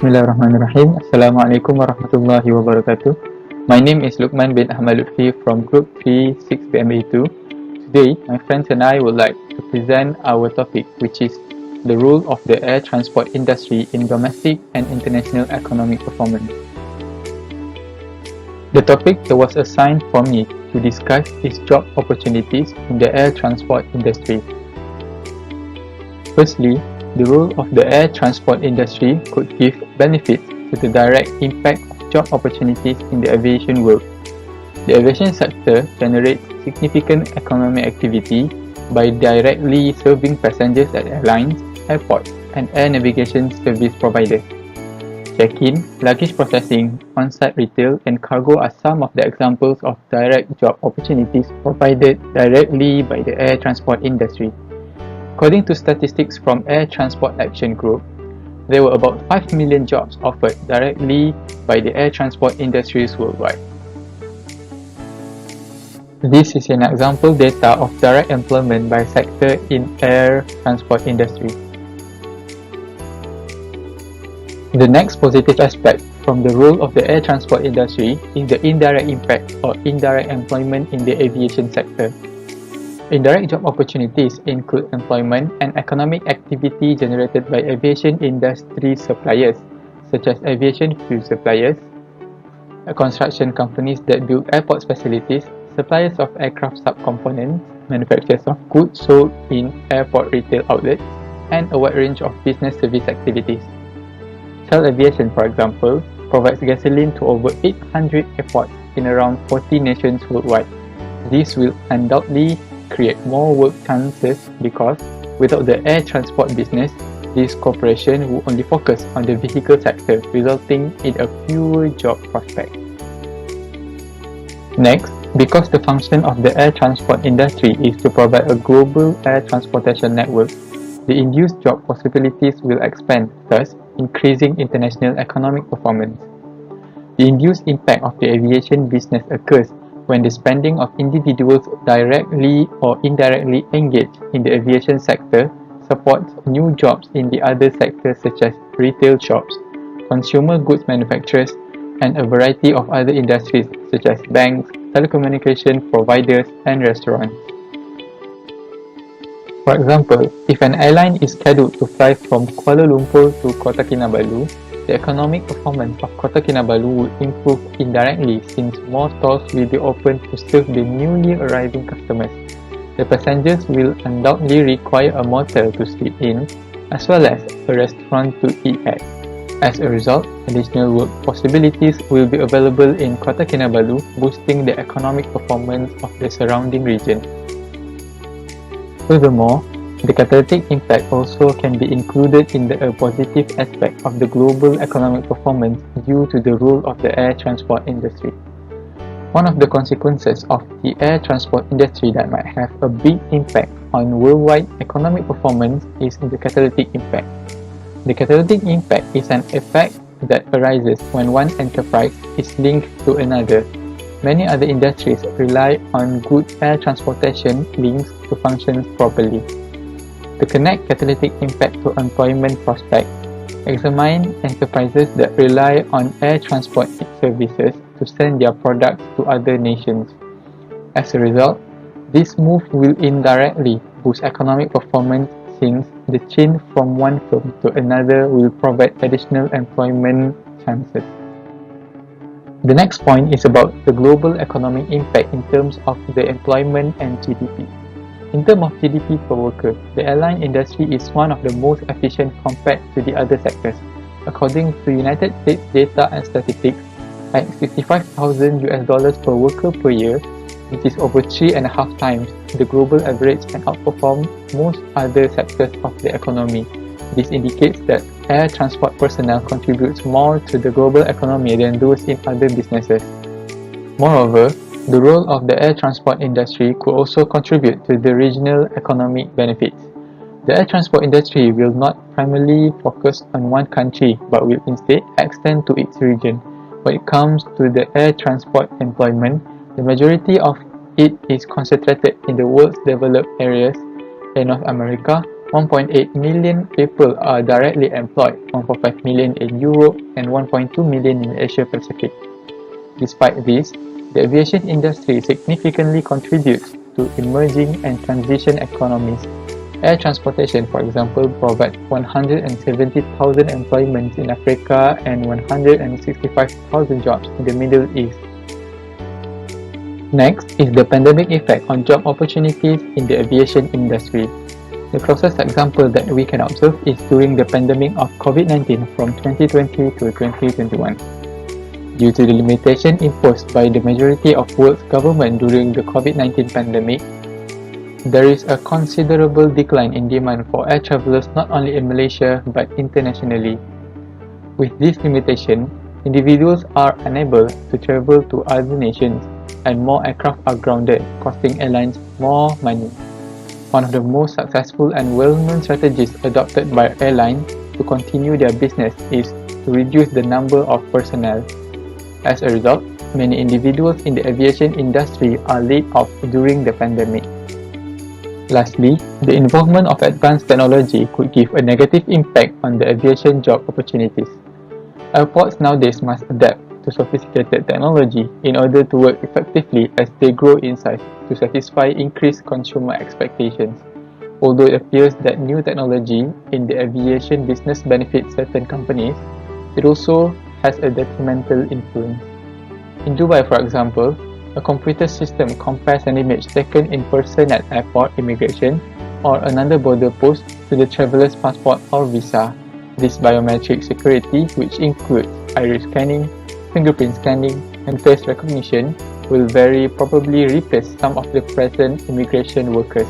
Bismillahirrahmanirrahim. Assalamualaikum warahmatullahi wabarakatuh. My name is Luqman bin Ahmad Lutfi from Group 3 6BMA2. Today, my friends and I would like to present our topic, which is the role of the air transport industry in domestic and international economic performance. The topic that was assigned for me to discuss is job opportunities in the air transport industry. Firstly, the role of the air transport industry could give benefits to the direct impact of job opportunities in the aviation world. The aviation sector generates significant economic activity by directly serving passengers at airlines, airports, and air navigation service providers. Check-in, luggage processing, on-site retail, and cargo are some of the examples of direct job opportunities provided directly by the air transport industry. According to statistics from Air Transport Action Group, there were about 5 million jobs offered directly by the air transport industries worldwide. This is an example data of direct employment by sector in air transport industry. The next positive aspect from the role of the air transport industry is the indirect impact or indirect employment in the aviation sector. Indirect job opportunities include employment and economic activity generated by aviation industry suppliers, such as aviation fuel suppliers, construction companies that build airport facilities, suppliers of aircraft subcomponents, manufacturers of goods sold in airport retail outlets, and a wide range of business service activities. Shell Aviation, for example, provides gasoline to over 800 airports in around 40 nations worldwide. This will undoubtedly create more work chances because without the air transport business, this corporation will only focus on the vehicle sector, resulting in a fewer job prospects. Next, because the function of the air transport industry is to provide a global air transportation network, the induced job possibilities will expand, thus increasing international economic performance. The induced impact of the aviation business occurs when the spending of individuals directly or indirectly engaged in the aviation sector supports new jobs in the other sectors such as retail shops, consumer goods manufacturers, and a variety of other industries such as banks, telecommunication providers, and restaurants. For example, if an airline is scheduled to fly from Kuala Lumpur to Kota Kinabalu, the economic performance of Kota Kinabalu will improve indirectly since more stores will be opened to serve the newly arriving customers. The passengers will undoubtedly require a motel to sleep in, as well as a restaurant to eat at. As a result, additional work possibilities will be available in Kota Kinabalu, boosting the economic performance of the surrounding region. Furthermore, the catalytic impact also can be included in the positive aspect of the global economic performance due to the role of the air transport industry. One of the consequences of the air transport industry that might have a big impact on worldwide economic performance is the catalytic impact. The catalytic impact is an effect that arises when one enterprise is linked to another. Many other industries rely on good air transportation links to function properly. To connect catalytic impact to employment prospects, examine enterprises that rely on air transport services to send their products to other nations. As a result, this move will indirectly boost economic performance since the chain from one firm to another will provide additional employment chances. The next point is about the global economic impact in terms of the employment and GDP. In terms of GDP per worker, the airline industry is one of the most efficient compared to the other sectors. According to United States data and statistics, at $65,000 per worker per year, which is over 3.5 times the global average and outperform most other sectors of the economy. This indicates that air transport personnel contributes more to the global economy than those in other businesses. Moreover, the role of the air transport industry could also contribute to the regional economic benefits. The air transport industry will not primarily focus on one country but will instead extend to its region. When it comes to the air transport employment, the majority of it is concentrated in the world's developed areas in North America, 1.8 million people are directly employed, 1.5 million in Europe and 1.2 million in Asia Pacific. Despite this, the aviation industry significantly contributes to emerging and transition economies. Air transportation, for example, provides 170,000 employments in Africa and 165,000 jobs in the Middle East. Next is the pandemic effect on job opportunities in the aviation industry. The closest example that we can observe is during the pandemic of COVID-19 from 2020 to 2021. Due to the limitation imposed by the majority of world's government during the COVID-19 pandemic, there is a considerable decline in demand for air travelers not only in Malaysia but internationally. With this limitation, individuals are unable to travel to other nations and more aircraft are grounded, costing airlines more money. One of the most successful and well-known strategies adopted by airlines to continue their business is to reduce the number of personnel. As a result, many individuals in the aviation industry are laid off during the pandemic. Lastly, the involvement of advanced technology could give a negative impact on the aviation job opportunities. Airports nowadays must adapt to sophisticated technology in order to work effectively as they grow in size to satisfy increased consumer expectations. Although it appears that new technology in the aviation business benefits certain companies, it also has a detrimental influence. In Dubai, for example, a computer system compares an image taken in person at airport immigration or another border post to the traveller's passport or visa. This biometric security, which includes iris scanning, fingerprint scanning, and face recognition, will very probably replace some of the present immigration workers.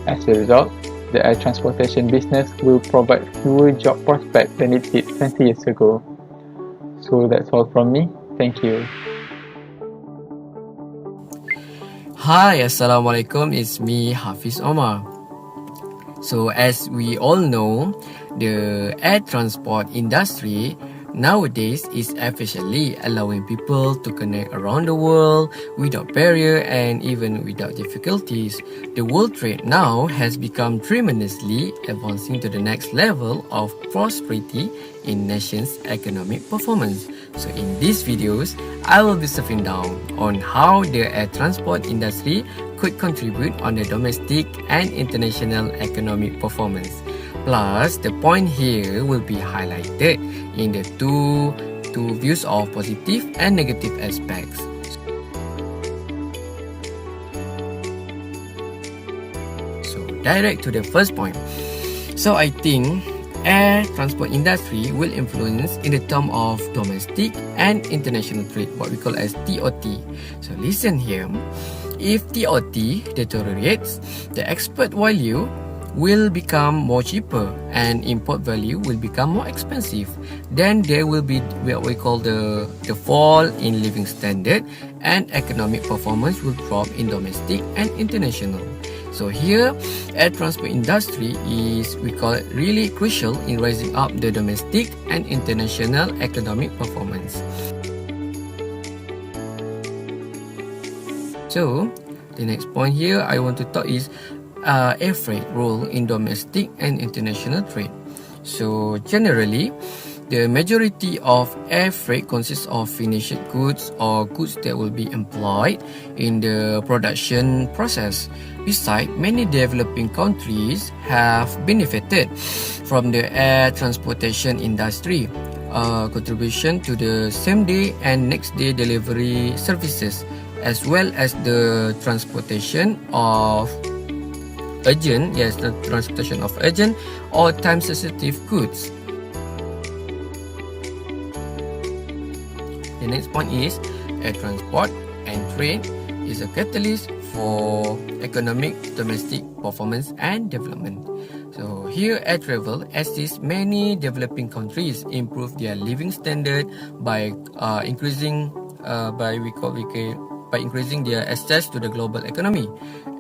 As a result, the air transportation business will provide fewer job prospects than it did 20 years ago. So that's all from me. Thank you. Hi, Assalamualaikum. It's me, HAFIZ OMAR. So as we all know, the air transport industry nowadays is efficiently allowing people to connect around the world without barrier and even without difficulties. The world trade now has become tremendously advancing to the next level of prosperity in nation's economic performance. So in these videos, I will be surfing down on how the air transport industry could contribute on the domestic and international economic performance. Plus, the point here will be highlighted in the two views of positive and negative aspects. So, direct to the first point. So, I think air transport industry will influence in the term of domestic and international trade, what we call as TOT. So, listen here. If TOT deteriorates, the export value will become more cheaper and import value will become more expensive. Then there will be what we call the fall in living standard and economic performance will drop in domestic and international. So here, air transport industry is, we call it, really crucial in raising up the domestic and international economic performance. So the next point here I want to talk is air freight role in domestic and international trade. So generally, the majority of air freight consists of finished goods or goods that will be employed in the production process. Besides, many developing countries have benefited from the air transportation industry, contribution to the same day and next day delivery services, as well as the transportation of urgent or time sensitive goods. The next point is air transport and trade is a catalyst for economic domestic performance and development. So here air travel assists many developing countries improve their living standard by increasing their access to the global economy.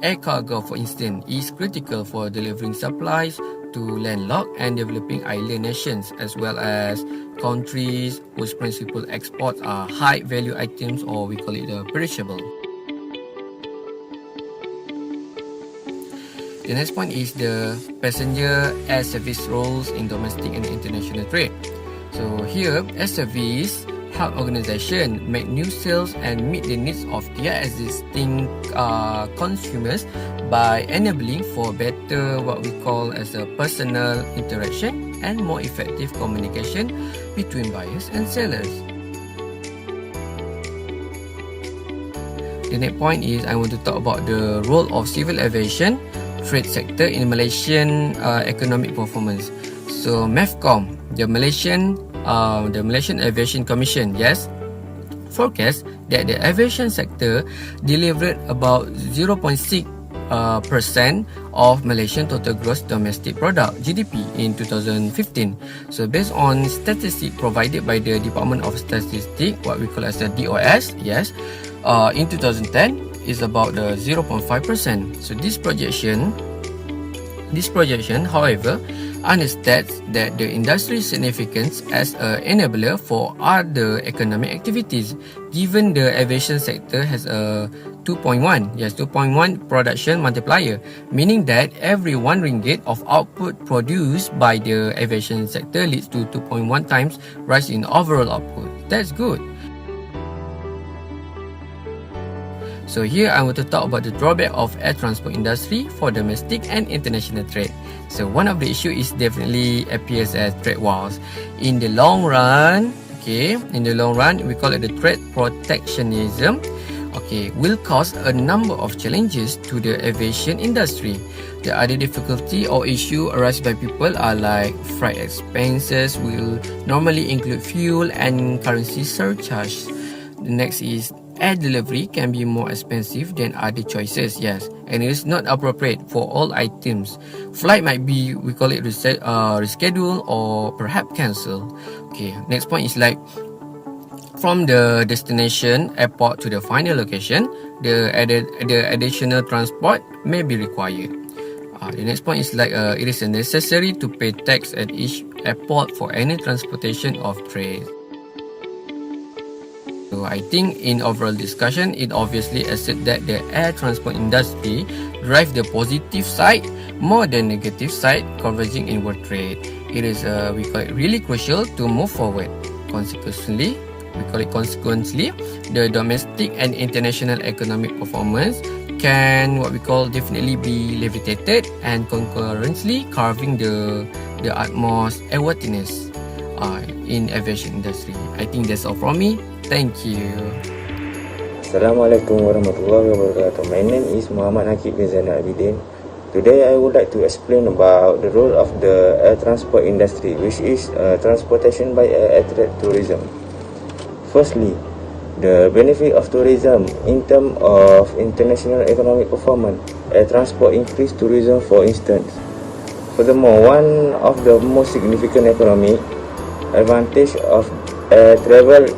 Air cargo, for instance, is critical for delivering supplies to landlocked and developing island nations, as well as countries whose principal exports are high value items, or we call it perishable. The next point is the passenger air service roles in domestic and international trade. So here, air service help organization make new sales and meet the needs of their existing consumers by enabling for better what we call as a personal interaction and more effective communication between buyers and sellers. The next point is I want to talk about the role of civil aviation trade sector in Malaysian economic performance. So MAVCOM, the Malaysian Aviation Commission, yes, forecast that the aviation sector delivered about 0.6% of Malaysian total gross domestic product (GDP) in 2015. So based on statistics provided by the Department of Statistics, what we call as the DOS, yes, in 2010 is about the 0.5%. So this projection, however, understands that the industry's significance as an enabler for other economic activities, given the aviation sector has a 2.1 production multiplier, meaning that every 1 ringgit of output produced by the aviation sector leads to 2.1 times rise in overall output. That's good. So here I want to talk about the drawback of air transport industry for domestic and international trade. So one of the issue is definitely appears as trade wars. In the long run, we call it the trade protectionism. Will cause a number of challenges to the aviation industry. The other difficulty or issue arised by people are like freight expenses will normally include fuel and currency surcharge. The next is air delivery can be more expensive than other choices, yes, and it is not appropriate for all items. Flight might be, we call it reschedule or perhaps cancel. Next point is like from the destination airport to the final location, the additional transport may be required. The next point is like it is necessary to pay tax at each airport for any transportation of trade. So I think in overall discussion, it obviously asserts that the air transport industry drive the positive side more than negative side converging in world trade. It is we call it really crucial to move forward. Consequently, the domestic and international economic performance can what we call definitely be levitated and concurrently carving the utmost airworthiness in aviation industry. I think that's all from me. Thank you. Assalamualaikum warahmatullahi wabarakatuh. My name is MUHAMAD NAQIB bin ZAINAL ABIDIN. Today I would like to explain about the role of the air transport industry, which is transportation by air tourism. Firstly, the benefit of tourism in terms of international economic performance. Air transport increase tourism, for instance. Furthermore, one of the most significant economic advantage of air travel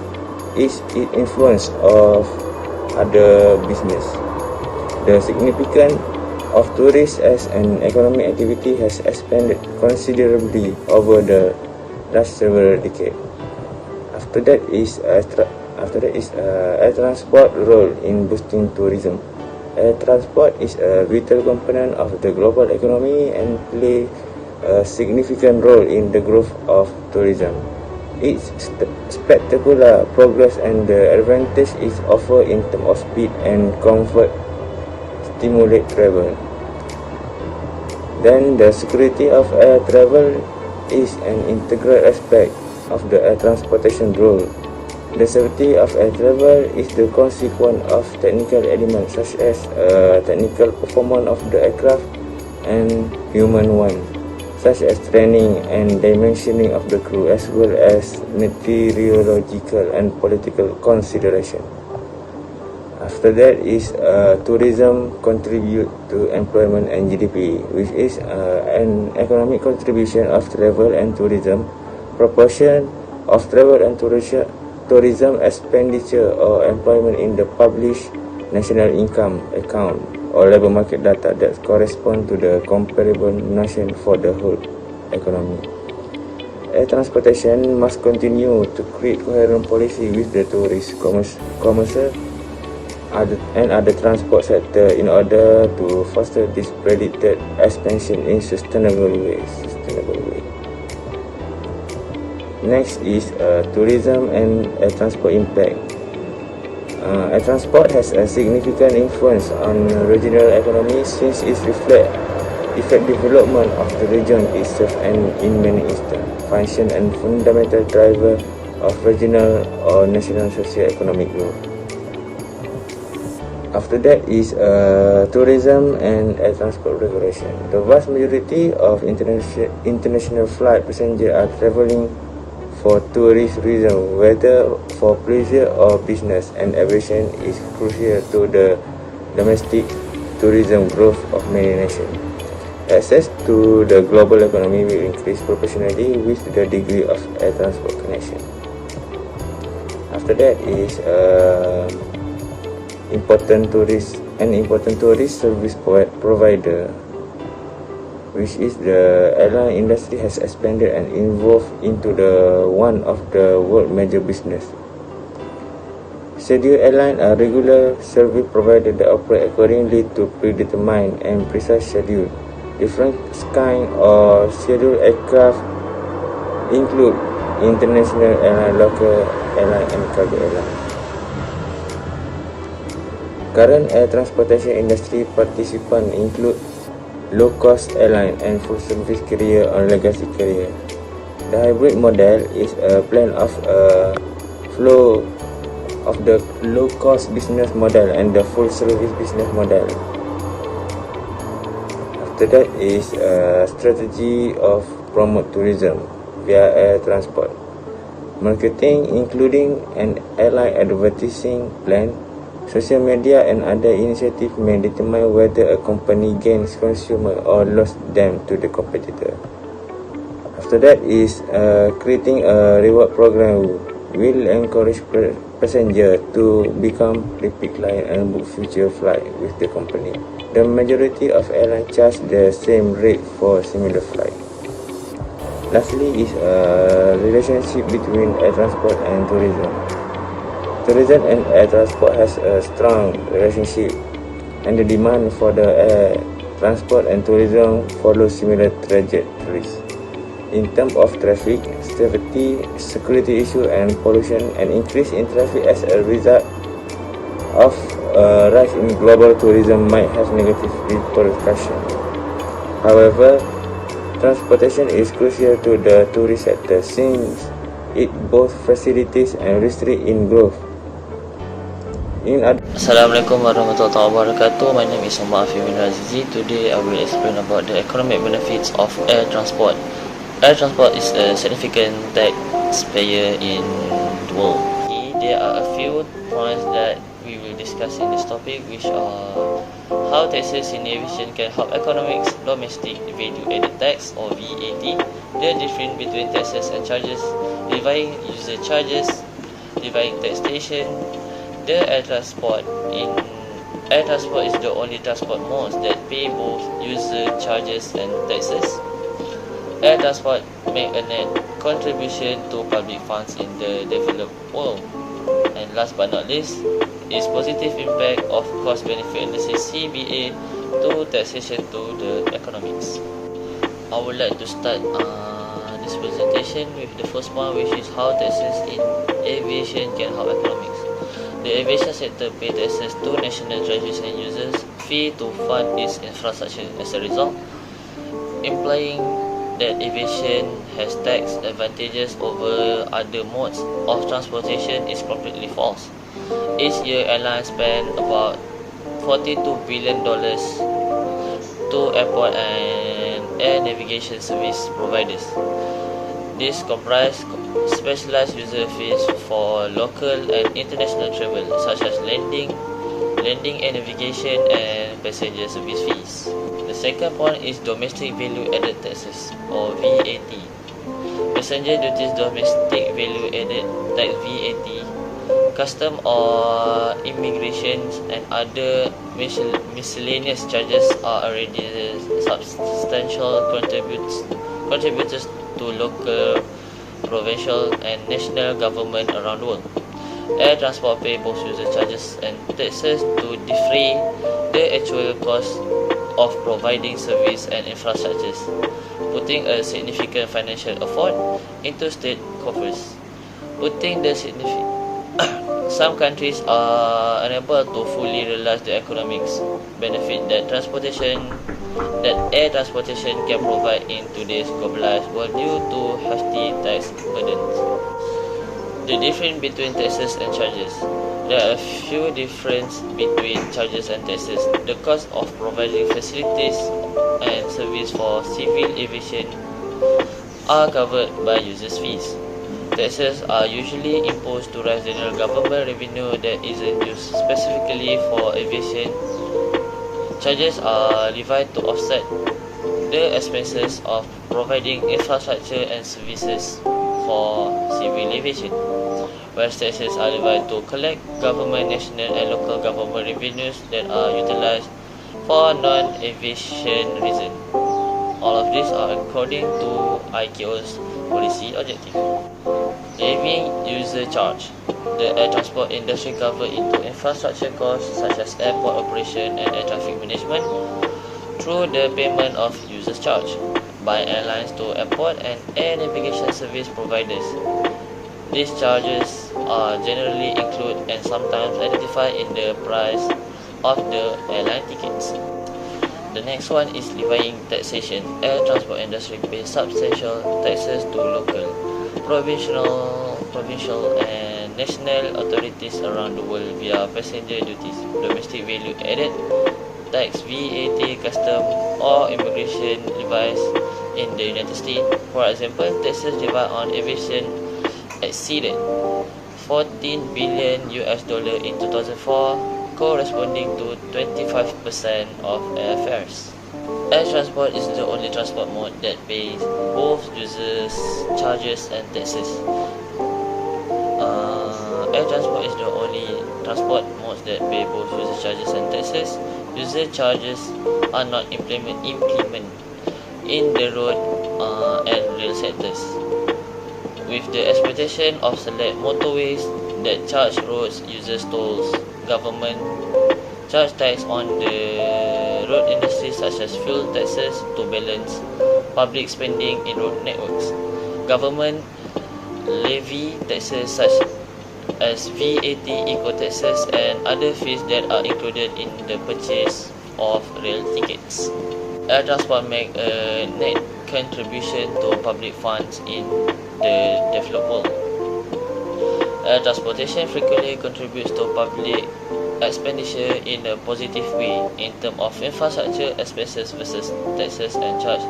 is its influence of other business. The significance of tourism as an economic activity has expanded considerably over the last several decades. After that is air transport role in boosting tourism. Air transport is a vital component of the global economy and play a significant role in the growth of tourism. Its spectacular progress and the advantage is offered in terms of speed and comfort stimulate travel. Then the security of air travel is an integral aspect of the air transportation role. The safety of air travel is the consequence of technical elements such as technical performance of the aircraft and human one, such as training and dimensioning of the crew, as well as meteorological and political consideration. After that is tourism contribute to employment and GDP, which is an economic contribution of travel and tourism. Proportion of travel and tourism expenditure or employment in the published national income account or labour market data that correspond to the comparable nation for the whole economy. Air transportation must continue to create coherent policy with the tourist, commercial other transport sector in order to foster this predicted expansion in sustainable way. Next is tourism and air transport impact. Air transport has a significant influence on regional economy since it reflects development of the region itself and in many instances function and fundamental driver of regional or national socio-economic growth. After that is tourism and air transport regulation. The vast majority of international flight passengers are travelling for tourist reasons, whether for pleasure or business, and aviation is crucial to the domestic tourism growth of many nations. Access to the global economy will increase proportionally with the degree of air transport connection. After that is important tourist service provider, which is the airline industry has expanded and evolved into the one of the world major business. Scheduled airlines are regular service providers that operate accordingly to predetermined and precise schedule. Different kinds of scheduled aircraft include international airline, local airline, and cargo airline. Current air transportation industry participants include low-cost airline and full-service carrier or legacy carrier. The hybrid model is a blend of a flow of the low-cost business model and the full-service business model. After that is a strategy of promote tourism via air transport. Marketing including an airline advertising plan, social media and other initiatives may determine whether a company gains consumer or lost them to the competitor. After that is creating a reward program will encourage passenger to become repeat client and book future flight with the company. The majority of airlines charge the same rate for similar flight. Lastly is a relationship between air transport and tourism. Tourism and air transport has a strong relationship, and the demand for the air transport and tourism follow similar trajectories. In terms of traffic, safety, security issue and pollution, and increase in traffic as a result of a rise in global tourism might have negative repercussions. However, transportation is crucial to the tourist sector since it both facilitates and restricts in growth. Assalamualaikum warahmatullahi wabarakatuh. My name is AZIZI. Today I will explain about the economic benefits of air transport. Air transport is a significant taxpayer in the world. There are a few points that we will discuss in this topic, which are how taxes in aviation can help economics, domestic value added tax or VAT, the difference between taxes and charges, levying user charges, levying taxation, the air transport is the only transport modes that pay both user charges and taxes. Air transport make a net contribution to public funds in the developed world. And last but not least is positive impact of cost-benefit analysis CBA to taxation to the economics. I would like to start this presentation with the first point, which is how taxes in aviation can help economics. The aviation sector pay taxes to national treasuries and users fee to fund its infrastructure. As a result, implying that aviation has tax advantages over other modes of transportation is completely false. Each year, airlines spend about $42 billion to airport and air navigation service providers. This comprises specialized user fees for local and international travel, such as landing and navigation, and passenger service fees. The second point is domestic value added taxes or VAT. Passenger duties, domestic value added tax VAT, custom or immigration and other miscellaneous charges are already substantial contributors to local, provincial and national government around the world. Air transport pay both user charges and taxes to defray the actual cost of providing service and infrastructures, putting a significant financial effort into state coffers. Some countries are unable to fully realize the economics benefit that air transportation can provide in today's globalized world due to hefty tax burdens. The difference between taxes and charges. There are a few differences between charges and taxes. The cost of providing facilities and service for civil aviation are covered by users' fees. Taxes are usually imposed to raise general government revenue that isn't used specifically for aviation. Charges are levied to offset the expenses of providing infrastructure and services for civil aviation, whereas taxes are levied to collect government, national and local government revenues that are utilized for non-aviation reasons. All of these are according to ICAO's policy objective. Aviation user charge. The air transport industry covers into infrastructure costs such as airport operation and air traffic management through the payment of users charge by airlines to airport and air navigation service providers. These charges are generally included and sometimes identified in the price of the airline tickets. The next one is levying taxation. Air transport industry pays substantial taxes to local, provincial and national authorities around the world via passenger duties, domestic value added tax, VAT, custom or immigration levies in the United States. For example, taxes levied on aviation exceeded $14 billion in 2004, corresponding to 25% of airfares. Air transport is the only transport mode that pays both users' charges and taxes. Air transport is the only transport mode that pay both user charges and taxes. User charges are not implemented in the road and rail sectors. With the exploitation of select motorways that charge roads users tolls, government charge tax on the road industry such as fuel taxes to balance public spending in road networks. Government levy taxes such as VAT, eco taxes and other fees that are included in the purchase of rail tickets. Air transport make a net contribution to public funds in the developed world. Air transportation frequently contributes to public expenditure in a positive way in terms of infrastructure expenses versus taxes and charge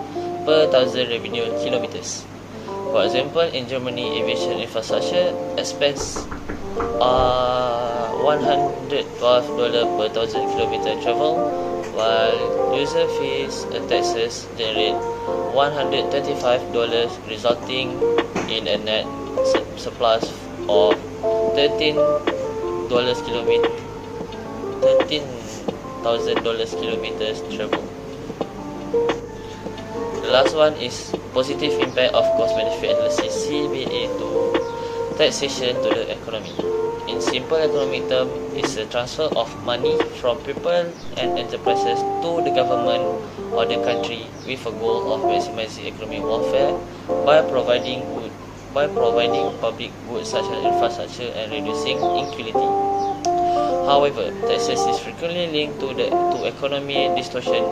per thousand revenue kilometers. For example, in Germany, aviation infrastructure expense are $112 per thousand kilometer travel, while user fees and taxes generate $125, resulting in a net surplus of $13,000 kilometers travel. The last one is positive impact of cost benefit analysis CBA to taxation to the economy. In simple economic terms, it's a transfer of money from people and enterprises to the government or the country with a goal of maximizing economic welfare by providing public goods such as infrastructure and reducing inequality. However, taxes is frequently linked to economic distortion,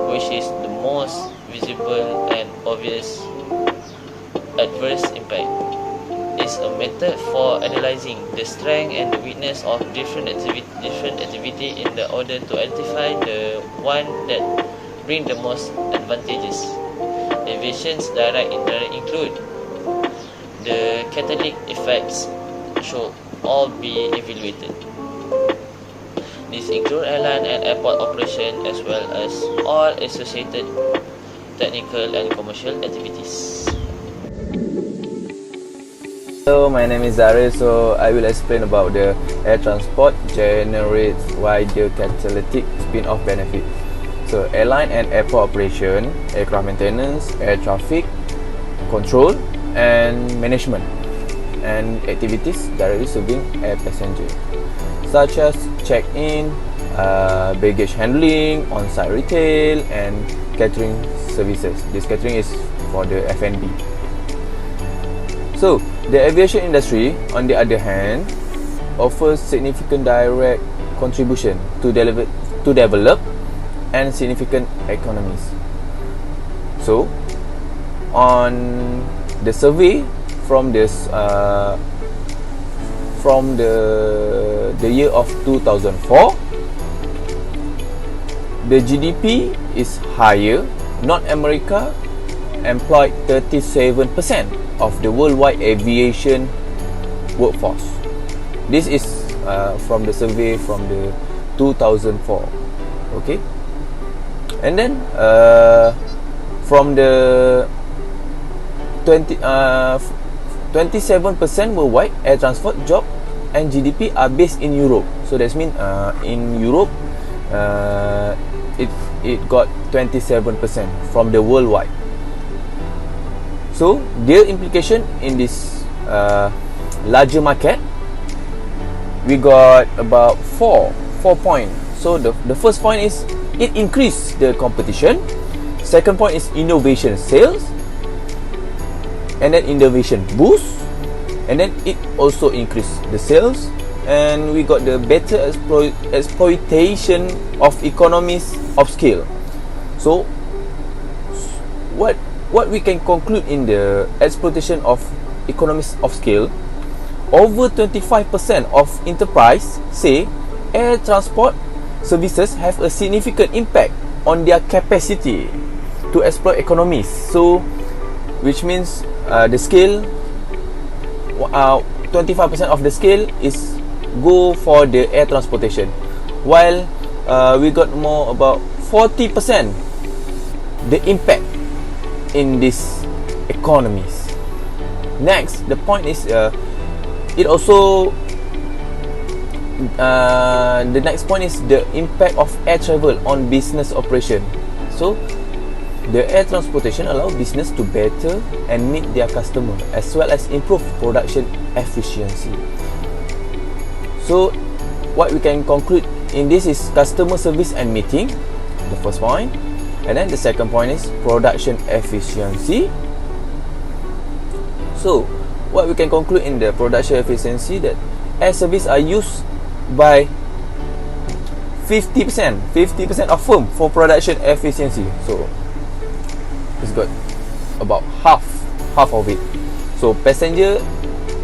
which is the most visible and obvious adverse impact. It's a method for analyzing the strength and the weakness of different activity in the order to identify the one that bring the most advantages. Aviation's direct and indirect include the catalytic effects should all be evaluated. These include airline and airport operation as well as all associated technical and commercial activities. Hello, my name is ZHARIF. So I will explain about the air transport generates wider catalytic spin-off benefit. So airline and airport operation, aircraft maintenance, air traffic control and management. and activities directly serving air passenger, such as check-in, baggage handling, on-site retail, and catering services. This catering is for the F&B. So, the aviation industry, on the other hand, offers significant direct contribution to develop and significant economies. So, on the survey from this from the year of 2004, the GDP is higher. North America employed 37% of the worldwide aviation workforce. This is from the survey from the 2004. Okay, and then from the 27% worldwide air transport job and GDP are based in Europe. So that means in Europe, it got 27% from the worldwide. So their implication in this larger market, we got about four points. So the first point is it increased the competition. Second point is innovation sales, and then innovation boost, and then it also increased the sales, and we got the better exploitation of economies of scale. So what we can conclude in the exploitation of economies of scale, over 25% of enterprise say air transport services have a significant impact on their capacity to exploit economies. So which means the scale, 25% of the scale is go for the air transportation, while we got more about 40% the impact in these economies. Next, the point is it also the next point is the impact of air travel on business operation. So the air transportation allow business to better and meet their customer, as well as improve production efficiency. So what we can conclude in this is customer service and meeting, the first point, and then the second point is production efficiency. So what we can conclude in the production efficiency, that air service are used by 50% of firm for production efficiency. So it's got about half of it. So passenger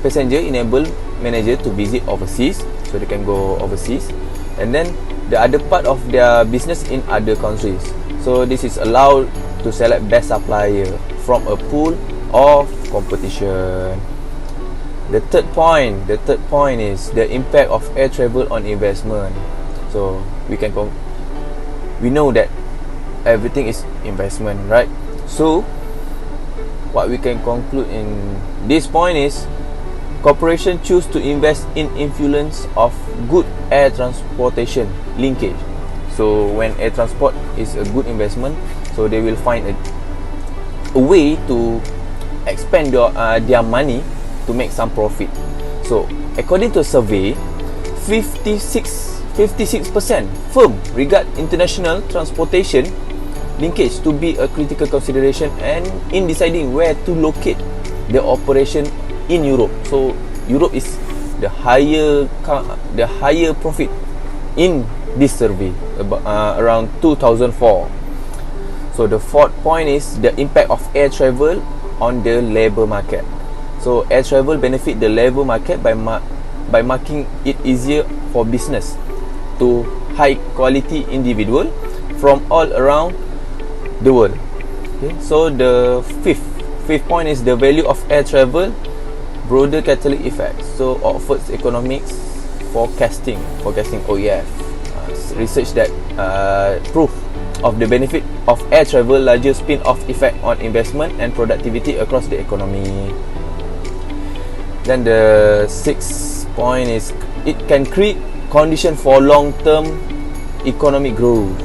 enable manager to visit overseas, so they can go overseas, and then the other part of their business in other countries. So this is allowed to select best supplier from a pool of competition. The third point is the impact of air travel on investment. So we know that everything is investment, right? So what we can conclude in this point is corporation choose to invest in influence of good air transportation linkage. So when air transport is a good investment, so they will find a way to expand their money to make some profit. So according to a survey, 56% firm regard international transportation linkage to be a critical consideration and in deciding where to locate the operation in Europe. So Europe is the higher profit in this survey, around 2004. So the fourth point is the impact of air travel on the labour market. So air travel benefit the labour market by making it easier for business to high quality individual from all around the world. Okay, so the fifth point is the value of air travel, broader catalytic effect. So Oxford's economics forecasting OEF research that proof of the benefit of air travel, larger spin-off effect on investment and productivity across the economy. Then the sixth point is it can create condition for long-term economic growth.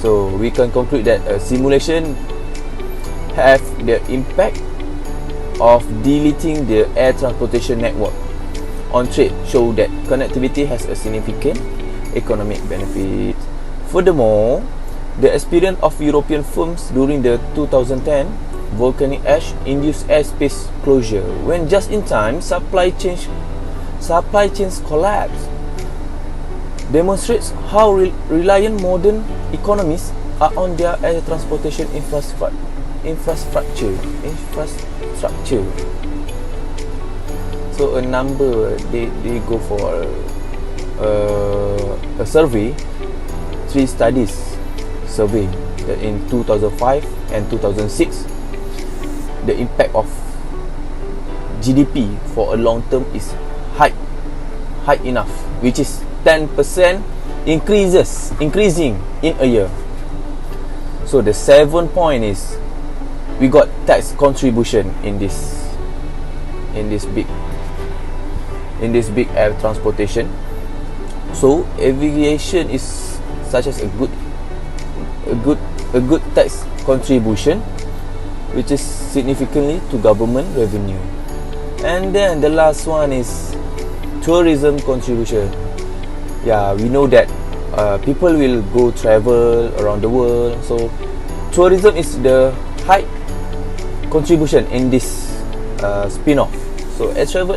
So we can conclude that a simulation have the impact of deleting the air transportation network on trade show that connectivity has a significant economic benefit. Furthermore, the experience of European firms during the 2010 volcanic ash induced airspace closure when just-in-time supply chains collapse demonstrates how reliant modern economies are on their air transportation infrastructure. So a number they go for a survey, 3 studies survey that in 2005 and 2006, the impact of GDP for a long term is high enough, which is 10% increasing in a year. So the 7 point is we got tax contribution in this big air transportation. So aviation is such as a good tax contribution, which is significantly to government revenue. And then the last one is tourism contribution. Yeah, we know that people will go travel around the world, so tourism is the high contribution in this spin-off. So air travel,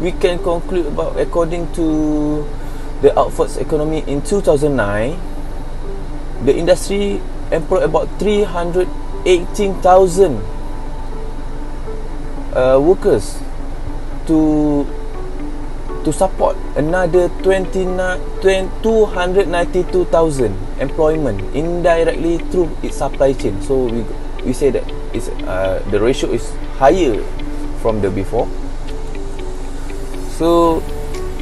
we can conclude about, according to the Outfits economy in 2009, the industry employed about 318,000 workers to support another 292,000 employment indirectly through its supply chain. So we say that it's, the ratio is higher from the before. So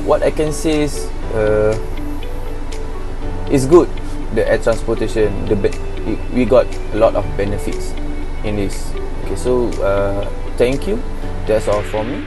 what I can say is it's good, the air transportation, we got a lot of benefits in this. Okay, so thank you, that's all from me.